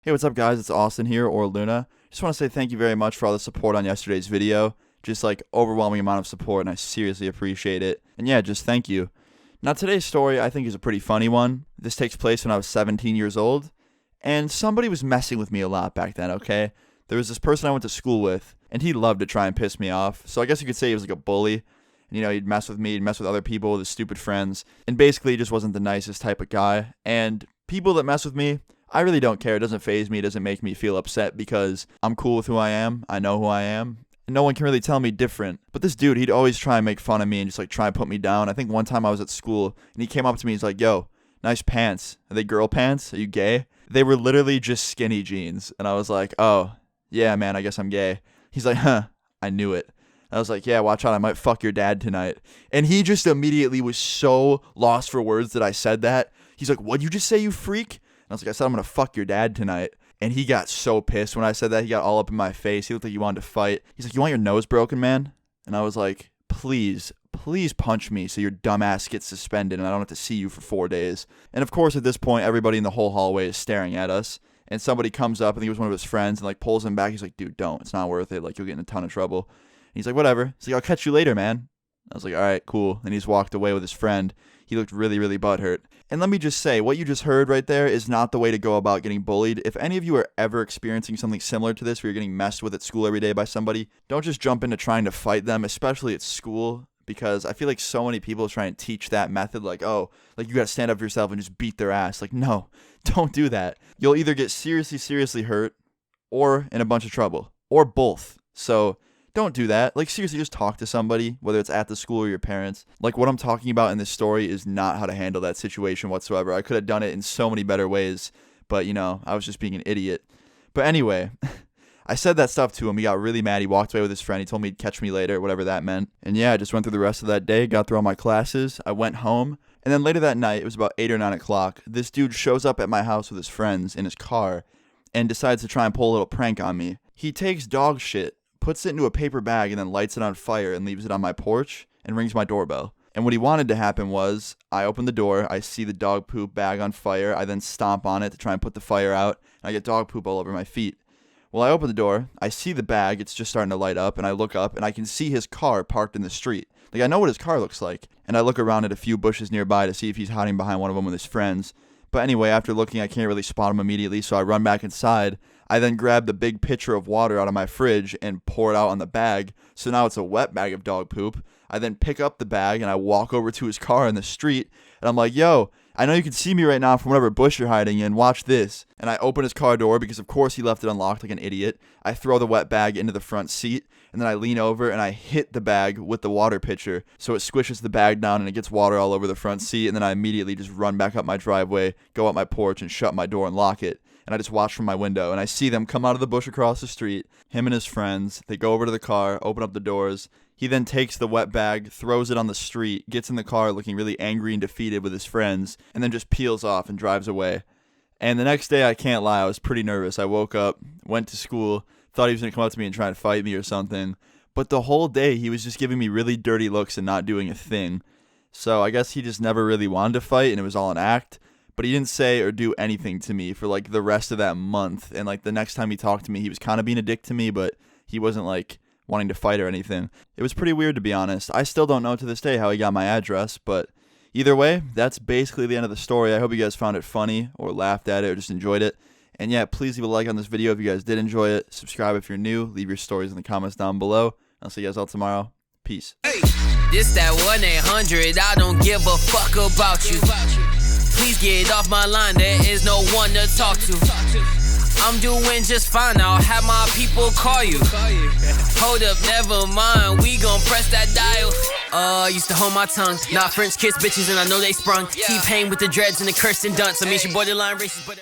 Hey, what's up, guys? It's Austin here, or Luna. Just want to say thank you very much for all the support on yesterday's video. Just like overwhelming amount of support, and I seriously appreciate it. And yeah, just thank you. Now, today's story I think is a pretty funny one. This takes place when I was 17 years old, and somebody was messing with me a lot back then, okay? There was this person I went to school with, and he loved to try and piss me off. So I guess you could say he was like a bully. And, you know, he'd mess with me, he'd mess with other people, with his stupid friends. And basically, he just wasn't the nicest type of guy. And people that mess with me, I really don't care. It doesn't faze me. It doesn't make me feel upset because I'm cool with who I am. I know who I am. And no one can really tell me different. But this dude, he'd always try and make fun of me and just like try and put me down. I think one time I was at school and he came up to me. He's like, "Yo, nice pants. Are they girl pants? Are you gay?" They were literally just skinny jeans. And I was like, "Oh, yeah, man, I guess I'm gay." He's like, "Huh, I knew it." I was like, "Yeah, watch out. I might fuck your dad tonight." And he just immediately was so lost for words that I said that. He's like, "What'd you just say, you freak?" I was like, "I said I'm going to fuck your dad tonight." And he got so pissed when I said that. He got all up in my face. He looked like he wanted to fight. He's like, "You want your nose broken, man?" And I was like, please punch me so your dumb ass gets suspended and I don't have to see you for 4 days. And of course, at this point, everybody in the whole hallway is staring at us. And somebody comes up, and he was one of his friends, and like pulls him back. He's like, "Dude, don't. It's not worth it. Like, you'll get in a ton of trouble." And he's like, "Whatever." He's like, "I'll catch you later, man." I was like, "All right, cool." And he's walked away with his friend. He looked really, really butthurt. And let me just say, what you just heard right there is not the way to go about getting bullied. If any of you are ever experiencing something similar to this, where you're getting messed with at school every day by somebody, don't just jump into trying to fight them, especially at school, because I feel like so many people try and teach that method, like, oh, like you got to stand up for yourself and just beat their ass. Like, no, don't do that. You'll either get seriously, seriously hurt or in a bunch of trouble, or both. So don't do that. Like, seriously, just talk to somebody, whether it's at the school or your parents. Like, what I'm talking about in this story is not how to handle that situation whatsoever. I could have done it in so many better ways, but, you know, I was just being an idiot. But anyway, I said that stuff to him. He got really mad. He walked away with his friend. He told me he'd catch me later, whatever that meant. And yeah, I just went through the rest of that day, got through all my classes. I went home. And then later that night, it was about 8 or 9 o'clock, this dude shows up at my house with his friends in his car and decides to try and pull a little prank on me. He takes dog shit, puts it into a paper bag, and then lights it on fire and leaves it on my porch and rings my doorbell. And what he wanted to happen was, I open the door, I see the dog poop bag on fire, I then stomp on it to try and put the fire out, and I get dog poop all over my feet. Well, I open the door, I see the bag, it's just starting to light up, and I look up, and I can see his car parked in the street. Like, I know what his car looks like, and I look around at a few bushes nearby to see if he's hiding behind one of them with his friends. But anyway, after looking, I can't really spot him immediately, so I run back inside. I then grab the big pitcher of water out of my fridge and pour it out on the bag, so now it's a wet bag of dog poop. I then pick up the bag and I walk over to his car in the street, and I'm like, "Yo, I know you can see me right now from whatever bush you're hiding in, watch this." And I open his car door because of course he left it unlocked like an idiot. I throw the wet bag into the front seat, and then I lean over and I hit the bag with the water pitcher, so it squishes the bag down and it gets water all over the front seat, and then I immediately just run back up my driveway, go up my porch and shut my door and lock it. And I just watch from my window, and I see them come out of the bush across the street, him and his friends. They go over to the car, open up the doors. He then takes the wet bag, throws it on the street, gets in the car looking really angry and defeated with his friends, and then just peels off and drives away. And the next day, I can't lie, I was pretty nervous. I woke up, went to school, thought he was going to come up to me and try and fight me or something. But the whole day, he was just giving me really dirty looks and not doing a thing. So I guess he just never really wanted to fight, and it was all an act. But he didn't say or do anything to me for like the rest of that month. And like the next time he talked to me, he was kind of being a dick to me, but he wasn't like wanting to fight or anything. It was pretty weird, to be honest. I still don't know to this day how he got my address, but either way, that's basically the end of the story. I hope you guys found it funny or laughed at it or just enjoyed it. And yeah, please leave a like on this video if you guys did enjoy it. Subscribe if you're new. Leave your stories in the comments down below. I'll see you guys all tomorrow. Peace. Hey, this that 1-800. I don't give a fuck about you. Please get off my line, there is no one to talk to. I'm doing just fine, I'll have my people call you. Hold up, never mind, we gon' press that dial. Used to hold my tongue, not French kiss bitches and I know they sprung. T-Pain with the dreads and the Kirsten Dunst. I mean she borderline racist, but